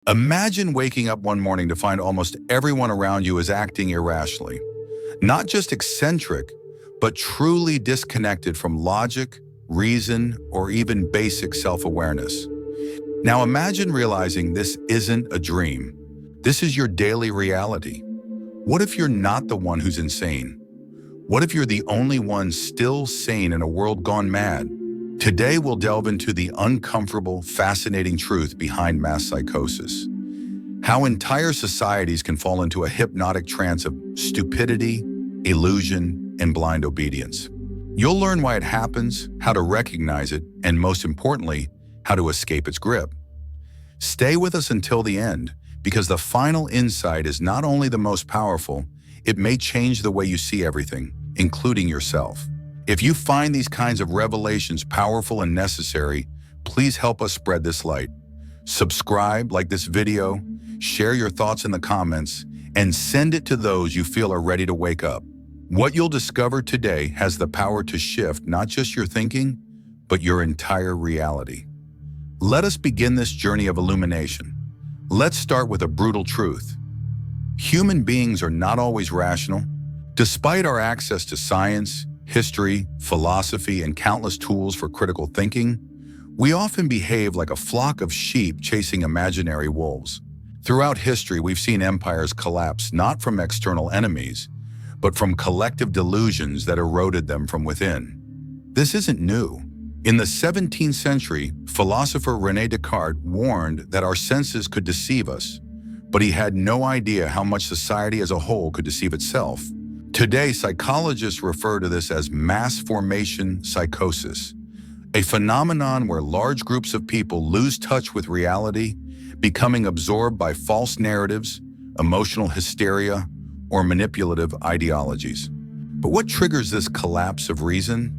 Imagine waking up one morning to find almost everyone around you is acting irrationally. Not just eccentric, but truly disconnected from logic, reason, or even basic self-awareness. Now imagine realizing this isn't a dream. This is your daily reality. What if you're not the one who's insane? What if you're the only one still sane in a world gone mad? Today we'll delve into the uncomfortable, fascinating truth behind mass psychosis. How entire societies can fall into a hypnotic trance of stupidity, illusion, and blind obedience. You'll learn why it happens, how to recognize it, and most importantly, how to escape its grip. Stay with us until the end, because the final insight is not only the most powerful, it may change the way you see everything, including yourself. If you find these kinds of revelations powerful and necessary, please help us spread this light. Subscribe, like this video, share your thoughts in the comments, and send it to those you feel are ready to wake up. What you'll discover today has the power to shift not just your thinking, but your entire reality. Let us begin this journey of illumination. Let's start with a brutal truth. Human beings are not always rational. Despite our access to science, history, philosophy, and countless tools for critical thinking, we often behave like a flock of sheep chasing imaginary wolves. Throughout history, we've seen empires collapse not from external enemies, but from collective delusions that eroded them from within. This isn't new. In the 17th century, philosopher René Descartes warned that our senses could deceive us, but he had no idea how much society as a whole could deceive itself. Today, psychologists refer to this as mass formation psychosis, a phenomenon where large groups of people lose touch with reality, becoming absorbed by false narratives, emotional hysteria, or manipulative ideologies. But what triggers this collapse of reason?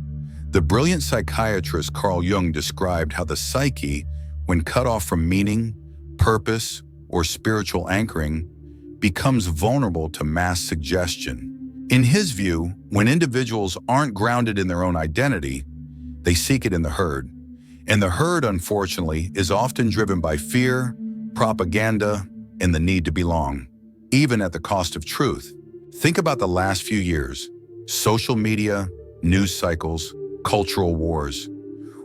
The brilliant psychiatrist Carl Jung described how the psyche, when cut off from meaning, purpose, or spiritual anchoring, becomes vulnerable to mass suggestion. In his view, when individuals aren't grounded in their own identity, they seek it in the herd. And the herd, unfortunately, is often driven by fear, propaganda, and the need to belong, even at the cost of truth. Think about the last few years: social media, news cycles, cultural wars.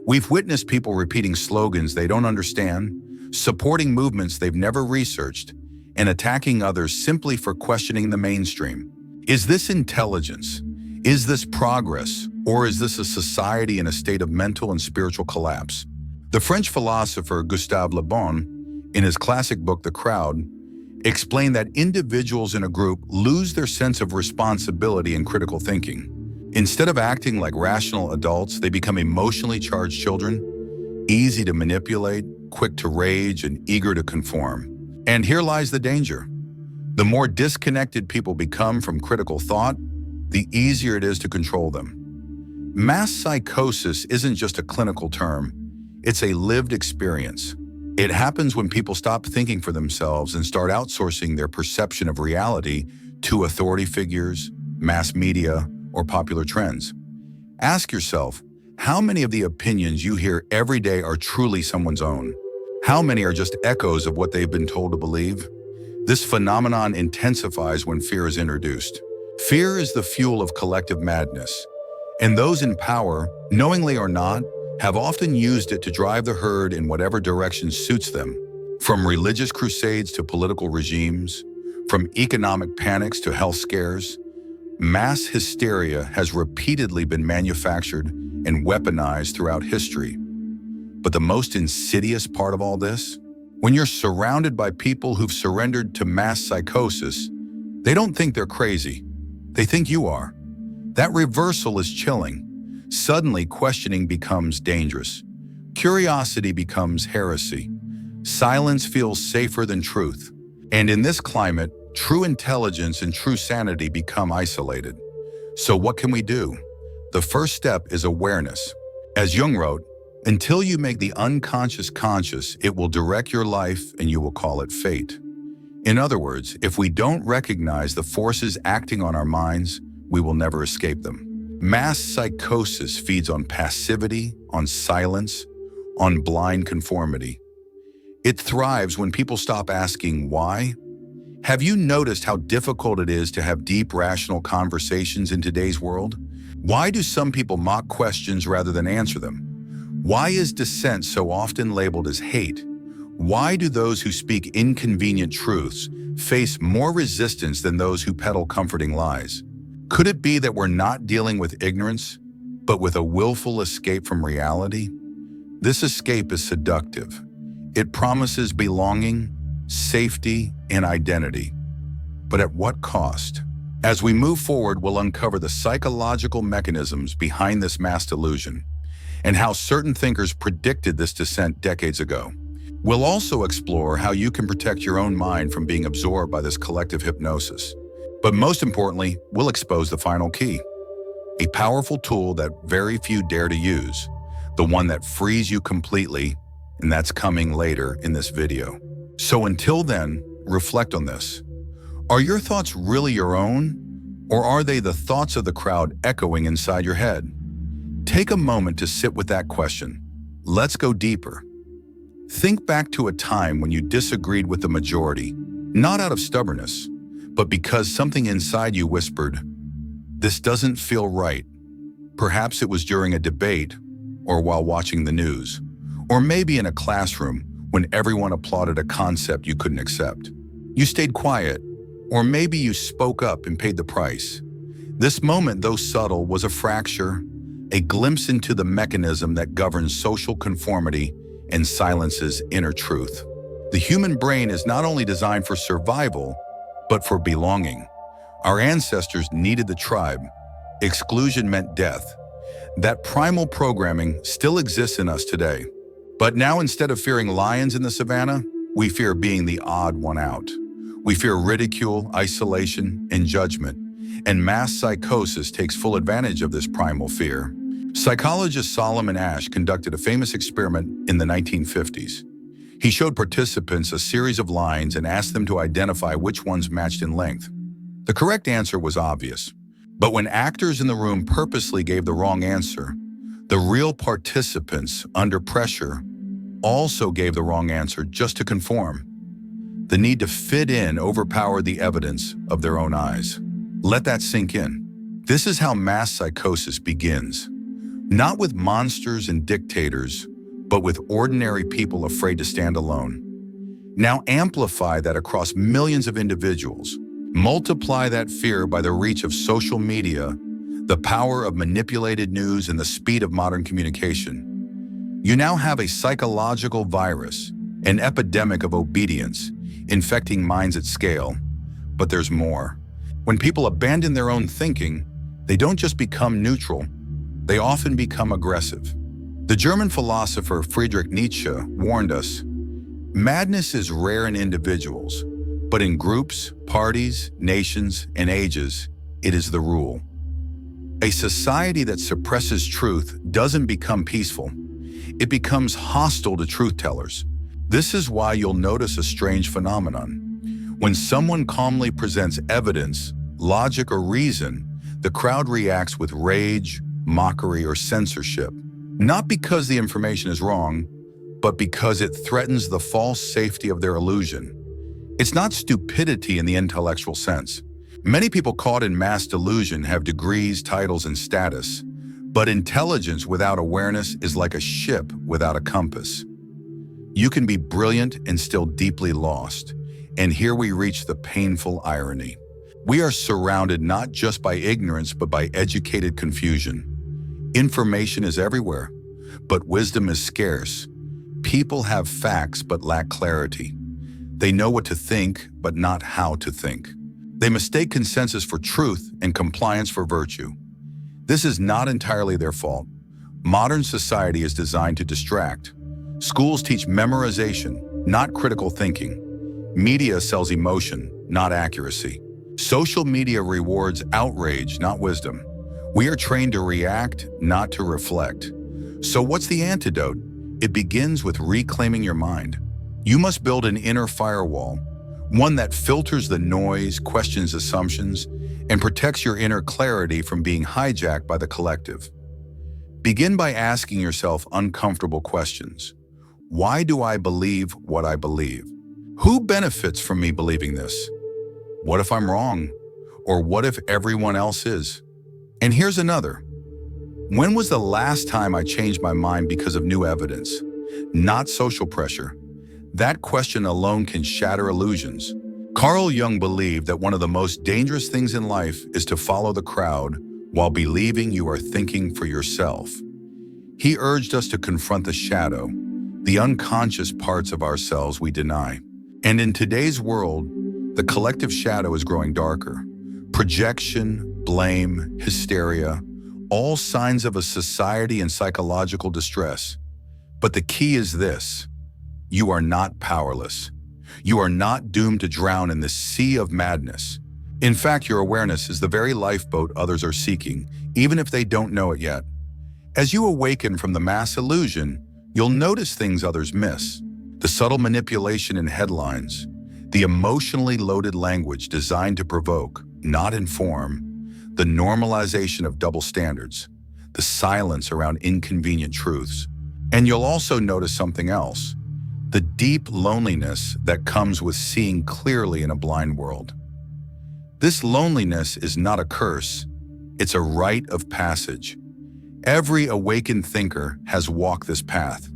We've witnessed people repeating slogans they don't understand, supporting movements they've never researched, and attacking others simply for questioning the mainstream. Is this intelligence? Is this progress? Or is this a society in a state of mental and spiritual collapse? The French philosopher Gustave Le Bon, in his classic book The Crowd, explained that individuals in a group lose their sense of responsibility and critical thinking. Instead of acting like rational adults, they become emotionally charged children, easy to manipulate, quick to rage, and eager to conform. And here lies the danger. The more disconnected people become from critical thought, the easier it is to control them. Mass psychosis isn't just a clinical term, it's a lived experience. It happens when people stop thinking for themselves and start outsourcing their perception of reality to authority figures, mass media, or popular trends. Ask yourself, how many of the opinions you hear every day are truly someone's own? How many are just echoes of what they've been told to believe? This phenomenon intensifies when fear is introduced. Fear is the fuel of collective madness, and those in power, knowingly or not, have often used it to drive the herd in whatever direction suits them. From religious crusades to political regimes, from economic panics to health scares, mass hysteria has repeatedly been manufactured and weaponized throughout history. But the most insidious part of all this? When you're surrounded by people who've surrendered to mass psychosis, they don't think they're crazy. They think you are. That reversal is chilling. Suddenly, questioning becomes dangerous. Curiosity becomes heresy. Silence feels safer than truth. And in this climate, true intelligence and true sanity become isolated. So what can we do? The first step is awareness. As Jung wrote, until you make the unconscious conscious, it will direct your life and you will call it fate. In other words, if we don't recognize the forces acting on our minds, we will never escape them. Mass psychosis feeds on passivity, on silence, on blind conformity. It thrives when people stop asking why. Have you noticed how difficult it is to have deep, rational conversations in today's world? Why do some people mock questions rather than answer them? Why is dissent so often labeled as hate? Why do those who speak inconvenient truths face more resistance than those who peddle comforting lies? Could it be that we're not dealing with ignorance, but with a willful escape from reality? This escape is seductive. It promises belonging, safety, and identity. But at what cost? As we move forward, we'll uncover the psychological mechanisms behind this mass delusion and how certain thinkers predicted this descent decades ago. We'll also explore how you can protect your own mind from being absorbed by this collective hypnosis. But most importantly, we'll expose the final key, a powerful tool that very few dare to use, the one that frees you completely, and that's coming later in this video. So until then, reflect on this. Are your thoughts really your own, or are they the thoughts of the crowd echoing inside your head? Take a moment to sit with that question. Let's go deeper. Think back to a time when you disagreed with the majority, not out of stubbornness, but because something inside you whispered, "This doesn't feel right." Perhaps it was during a debate, or while watching the news, or maybe in a classroom when everyone applauded a concept you couldn't accept. You stayed quiet, or maybe you spoke up and paid the price. This moment, though subtle, was a fracture, a glimpse into the mechanism that governs social conformity and silences inner truth. The human brain is not only designed for survival, but for belonging. Our ancestors needed the tribe. Exclusion meant death. That primal programming still exists in us today. But now, instead of fearing lions in the savannah, we fear being the odd one out. We fear ridicule, isolation, and judgment. And mass psychosis takes full advantage of this primal fear. Psychologist Solomon Asch conducted a famous experiment in the 1950s. He showed participants a series of lines and asked them to identify which ones matched in length. The correct answer was obvious. But when actors in the room purposely gave the wrong answer, the real participants, under pressure, also gave the wrong answer just to conform. The need to fit in overpowered the evidence of their own eyes. Let that sink in. This is how mass psychosis begins. Not with monsters and dictators, but with ordinary people afraid to stand alone. Now amplify that across millions of individuals. Multiply that fear by the reach of social media, the power of manipulated news, and the speed of modern communication. You now have a psychological virus, an epidemic of obedience, infecting minds at scale. But there's more. When people abandon their own thinking, they don't just become neutral, they often become aggressive. The German philosopher Friedrich Nietzsche warned us, madness is rare in individuals, but in groups, parties, nations, and ages, it is the rule. A society that suppresses truth doesn't become peaceful. It becomes hostile to truth-tellers. This is why you'll notice a strange phenomenon. When someone calmly presents evidence, logic, or reason, the crowd reacts with rage, mockery, or censorship. Not because the information is wrong, but because it threatens the false safety of their illusion. It's not stupidity in the intellectual sense. Many people caught in mass delusion have degrees, titles, and status, but intelligence without awareness is like a ship without a compass. You can be brilliant and still deeply lost, and here we reach the painful irony. We are surrounded not just by ignorance, but by educated confusion. Information is everywhere, but wisdom is scarce. People have facts but lack clarity. They know what to think, but not how to think. They mistake consensus for truth and compliance for virtue. This is not entirely their fault. Modern society is designed to distract. Schools teach memorization, not critical thinking. Media sells emotion, not accuracy. Social media rewards outrage, not wisdom. We are trained to react, not to reflect. So what's the antidote? It begins with reclaiming your mind. You must build an inner firewall, one that filters the noise, questions assumptions, and protects your inner clarity from being hijacked by the collective. Begin by asking yourself uncomfortable questions. Why do I believe what I believe? Who benefits from me believing this? What if I'm wrong? Or what if everyone else is? And here's another. When was the last time I changed my mind because of new evidence? Not social pressure. That question alone can shatter illusions. Carl Jung believed that one of the most dangerous things in life is to follow the crowd while believing you are thinking for yourself. He urged us to confront the shadow, the unconscious parts of ourselves we deny. And in today's world, the collective shadow is growing darker. Projection, blame, hysteria, all signs of a society in psychological distress. But the key is this: you are not powerless. You are not doomed to drown in the sea of madness. In fact, your awareness is the very lifeboat others are seeking, even if they don't know it yet. As you awaken from the mass illusion, you'll notice things others miss. The subtle manipulation in headlines, the emotionally loaded language designed to provoke, not inform, the normalization of double standards, the silence around inconvenient truths. And you'll also notice something else: the deep loneliness that comes with seeing clearly in a blind world. This loneliness is not a curse, it's a rite of passage. Every awakened thinker has walked this path.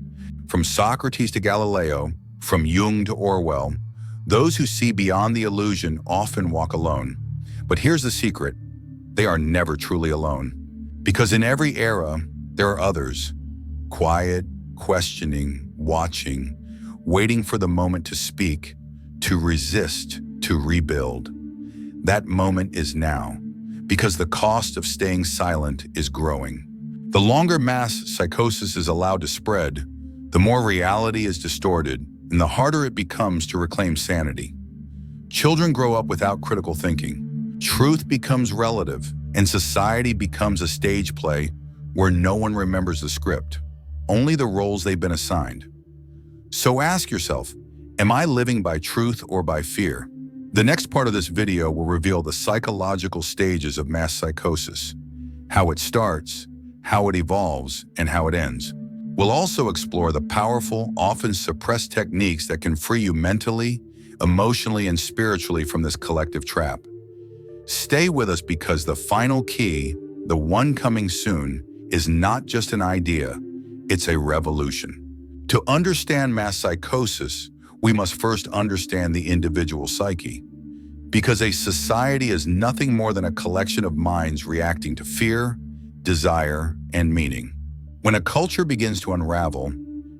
From Socrates to Galileo, from Jung to Orwell, those who see beyond the illusion often walk alone. But here's the secret: they are never truly alone. Because in every era, there are others, quiet, questioning, watching, waiting for the moment to speak, to resist, to rebuild. That moment is now, because the cost of staying silent is growing. The longer mass psychosis is allowed to spread, the more reality is distorted, and the harder it becomes to reclaim sanity. Children grow up without critical thinking. Truth becomes relative, and society becomes a stage play where no one remembers the script, only the roles they've been assigned. So ask yourself, am I living by truth or by fear? The next part of this video will reveal the psychological stages of mass psychosis, how it starts, how it evolves, and how it ends. We'll also explore the powerful, often suppressed techniques that can free you mentally, emotionally, and spiritually from this collective trap. Stay with us, because the final key, the one coming soon, is not just an idea, it's a revolution. To understand mass psychosis, we must first understand the individual psyche. Because a society is nothing more than a collection of minds reacting to fear, desire, and meaning. When a culture begins to unravel,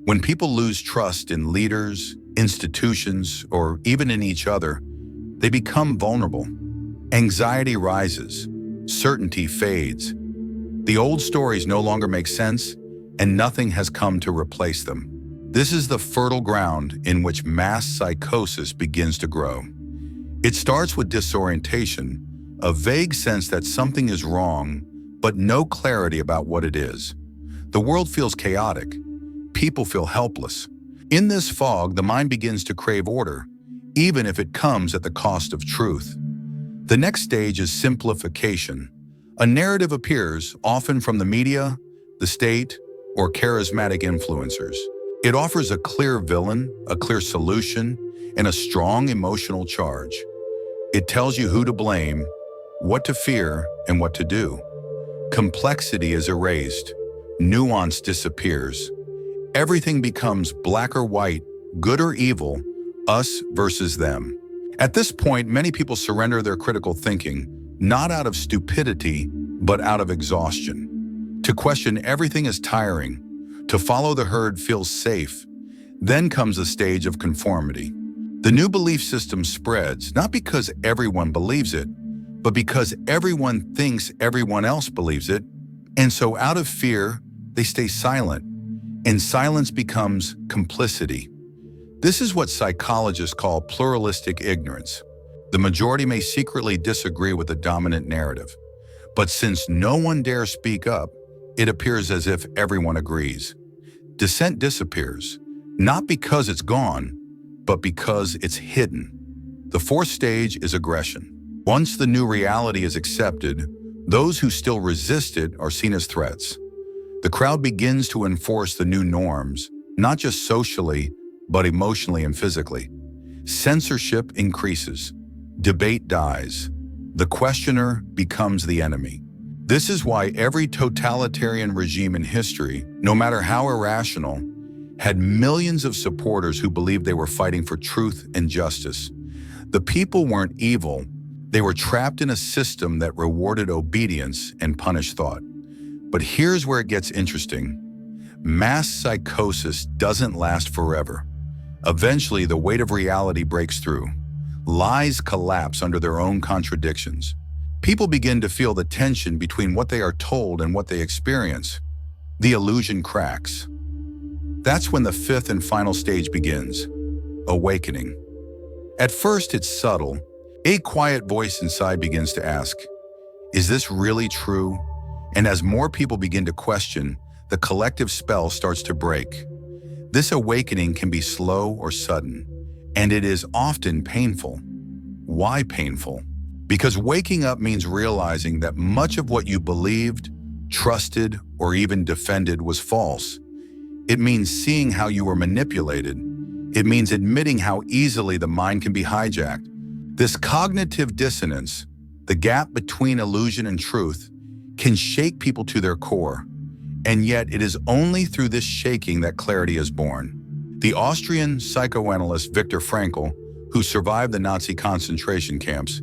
when people lose trust in leaders, institutions, or even in each other, they become vulnerable. Anxiety rises, certainty fades. The old stories no longer make sense, and nothing has come to replace them. This is the fertile ground in which mass psychosis begins to grow. It starts with disorientation, a vague sense that something is wrong, but no clarity about what it is. The world feels chaotic. People feel helpless. In this fog, the mind begins to crave order, even if it comes at the cost of truth. The next stage is simplification. A narrative appears, often from the media, the state, or charismatic influencers. It offers a clear villain, a clear solution, and a strong emotional charge. It tells you who to blame, what to fear, and what to do. Complexity is erased. Nuance disappears. Everything becomes black or white, good or evil, us versus them. At this point, many people surrender their critical thinking, not out of stupidity, but out of exhaustion. To question everything is tiring. To follow the herd feels safe. Then comes the stage of conformity. The new belief system spreads, not because everyone believes it, but because everyone thinks everyone else believes it. And so out of fear, they stay silent. And silence becomes complicity. This is what psychologists call pluralistic ignorance. The majority may secretly disagree with the dominant narrative. But since no one dares speak up, it appears as if everyone agrees. Dissent disappears, not because it's gone, but because it's hidden. The fourth stage is aggression. Once the new reality is accepted, those who still resist it are seen as threats. The crowd begins to enforce the new norms, not just socially, but emotionally and physically. Censorship increases. Debate dies. The questioner becomes the enemy. This is why every totalitarian regime in history, no matter how irrational, had millions of supporters who believed they were fighting for truth and justice. The people weren't evil. They were trapped in a system that rewarded obedience and punished thought. But here's where it gets interesting. Mass psychosis doesn't last forever. Eventually, the weight of reality breaks through. Lies collapse under their own contradictions. People begin to feel the tension between what they are told and what they experience. The illusion cracks. That's when the fifth and final stage begins, awakening. At first, it's subtle. A quiet voice inside begins to ask, is this really true? And as more people begin to question, the collective spell starts to break. This awakening can be slow or sudden, and it is often painful. Why painful? Because waking up means realizing that much of what you believed, trusted, or even defended was false. It means seeing how you were manipulated. It means admitting how easily the mind can be hijacked. This cognitive dissonance, the gap between illusion and truth, can shake people to their core. And yet it is only through this shaking that clarity is born. The Austrian psychoanalyst Viktor Frankl, who survived the Nazi concentration camps,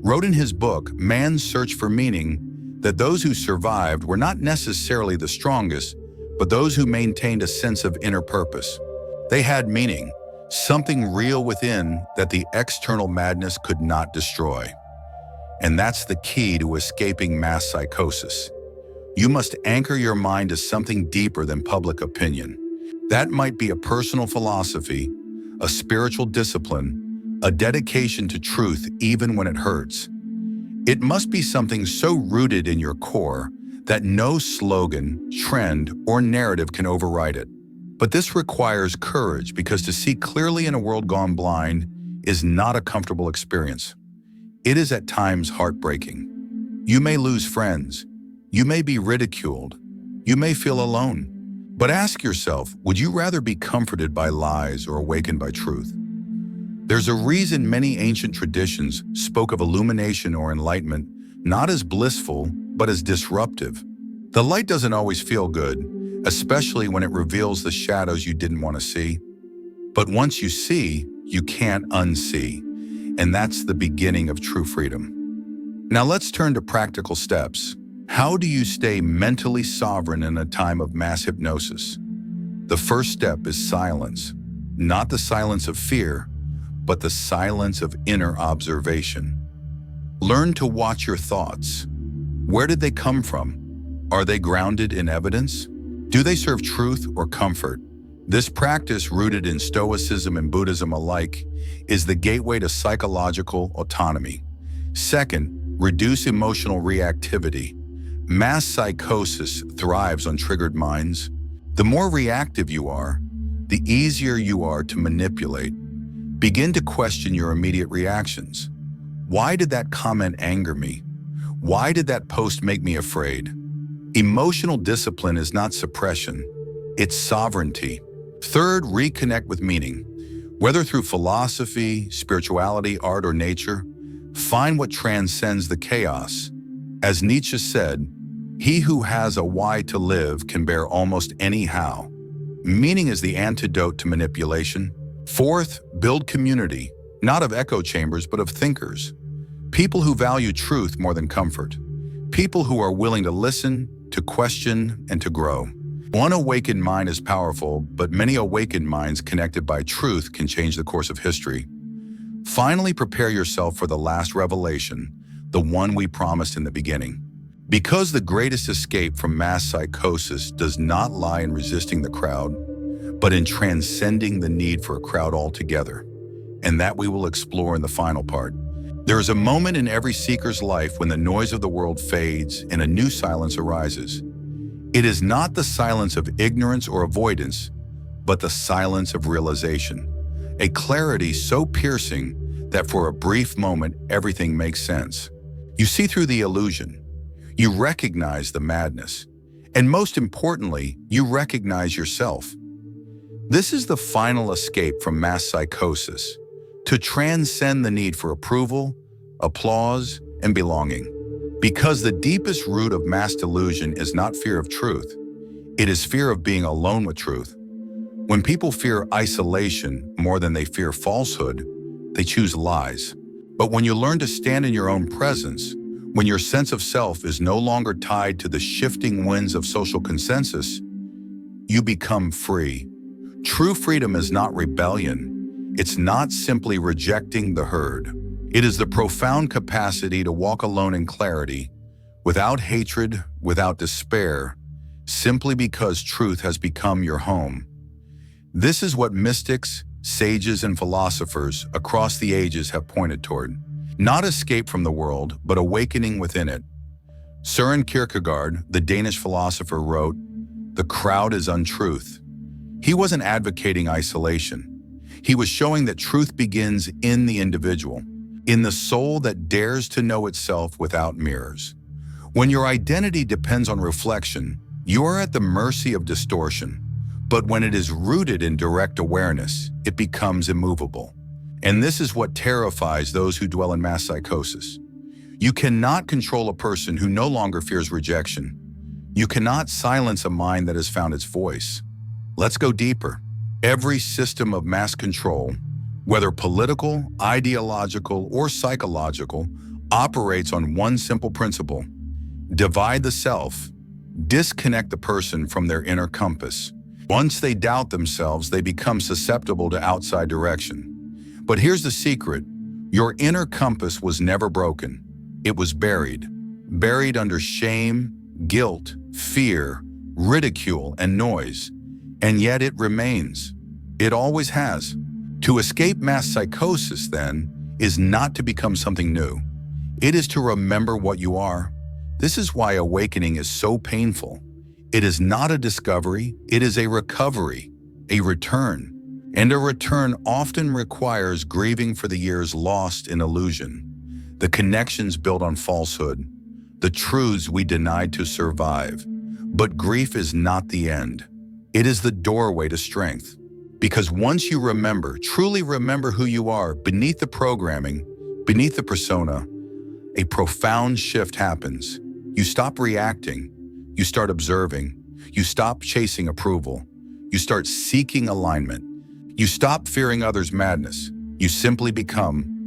wrote in his book, Man's Search for Meaning, that those who survived were not necessarily the strongest, but those who maintained a sense of inner purpose. They had meaning, something real within that the external madness could not destroy. And that's the key to escaping mass psychosis. You must anchor your mind to something deeper than public opinion. That might be a personal philosophy, a spiritual discipline, a dedication to truth even when it hurts. It must be something so rooted in your core that no slogan, trend, or narrative can override it. But this requires courage, because to see clearly in a world gone blind is not a comfortable experience. It is at times heartbreaking. You may lose friends. You may be ridiculed. You may feel alone. But ask yourself, would you rather be comforted by lies or awakened by truth? There's a reason many ancient traditions spoke of illumination or enlightenment not as blissful, but as disruptive. The light doesn't always feel good, especially when it reveals the shadows you didn't want to see. But once you see, you can't unsee. And that's the beginning of true freedom. Now let's turn to practical steps. How do you stay mentally sovereign in a time of mass hypnosis? The first step is silence. Not the silence of fear, but the silence of inner observation. Learn to watch your thoughts. Where did they come from? Are they grounded in evidence? Do they serve truth or comfort? This practice, rooted in Stoicism and Buddhism alike, is the gateway to psychological autonomy. Second, reduce emotional reactivity. Mass psychosis thrives on triggered minds. The more reactive you are, the easier you are to manipulate. Begin to question your immediate reactions. Why did that comment anger me? Why did that post make me afraid? Emotional discipline is not suppression, it's sovereignty. Third, reconnect with meaning. Whether through philosophy, spirituality, art, or nature, find what transcends the chaos. As Nietzsche said, he who has a why to live can bear almost any how. Meaning is the antidote to manipulation. Fourth, build community, not of echo chambers, but of thinkers. People who value truth more than comfort. People who are willing to listen, to question, and to grow. One awakened mind is powerful, but many awakened minds connected by truth can change the course of history. Finally, prepare yourself for the last revelation, the one we promised in the beginning. Because the greatest escape from mass psychosis does not lie in resisting the crowd, but in transcending the need for a crowd altogether. And that we will explore in the final part. There is a moment in every seeker's life when the noise of the world fades and a new silence arises. It is not the silence of ignorance or avoidance, but the silence of realization. A clarity so piercing that for a brief moment, everything makes sense. You see through the illusion. You recognize the madness. And most importantly, you recognize yourself. This is the final escape from mass psychosis, to transcend the need for approval, applause, and belonging. Because the deepest root of mass delusion is not fear of truth, it is fear of being alone with truth. When people fear isolation more than they fear falsehood, they choose lies. But when you learn to stand in your own presence, when your sense of self is no longer tied to the shifting winds of social consensus, you become free. True freedom is not rebellion. It's not simply rejecting the herd. It is the profound capacity to walk alone in clarity, without hatred, without despair, simply because truth has become your home. This is what mystics, sages, and philosophers across the ages have pointed toward. Not escape from the world, but awakening within it. Søren Kierkegaard, the Danish philosopher, wrote, "The crowd is untruth." He wasn't advocating isolation. He was showing that truth begins in the individual, in the soul that dares to know itself without mirrors. When your identity depends on reflection, you are at the mercy of distortion. But when it is rooted in direct awareness, it becomes immovable. And this is what terrifies those who dwell in mass psychosis. You cannot control a person who no longer fears rejection. You cannot silence a mind that has found its voice. Let's go deeper. Every system of mass control, whether political, ideological, or psychological, operates on one simple principle: divide the self, disconnect the person from their inner compass. Once they doubt themselves, they become susceptible to outside direction. But here's the secret: your inner compass was never broken. It was buried under shame, guilt, fear, ridicule, and noise. And yet it remains. It always has. To escape mass psychosis, then, is not to become something new. It is to remember what you are. This is why awakening is so painful. It is not a discovery, it is a recovery, a return. And a return often requires grieving for the years lost in illusion, the connections built on falsehood, the truths we denied to survive. But grief is not the end. It is the doorway to strength. Because once you remember, truly remember who you are, beneath the programming, beneath the persona, a profound shift happens. You stop reacting. You start observing. You stop chasing approval. You start seeking alignment. You stop fearing others' madness. You simply become